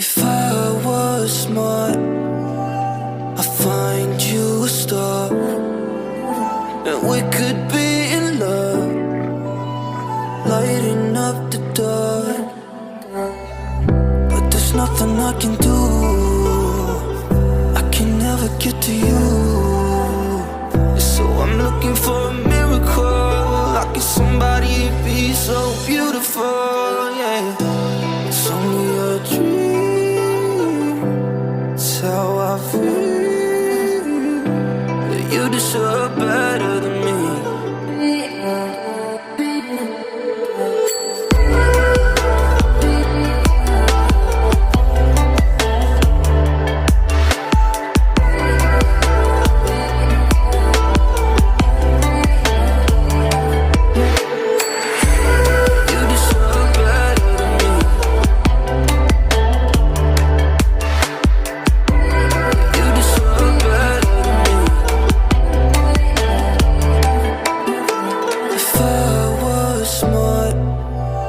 If I was smart, I'd find you a star, and we could be in love, lighting up the dark. But there's nothing I can do, I can never get to you. So I'm looking for a miracle, like if somebody be so beautiful, yeah.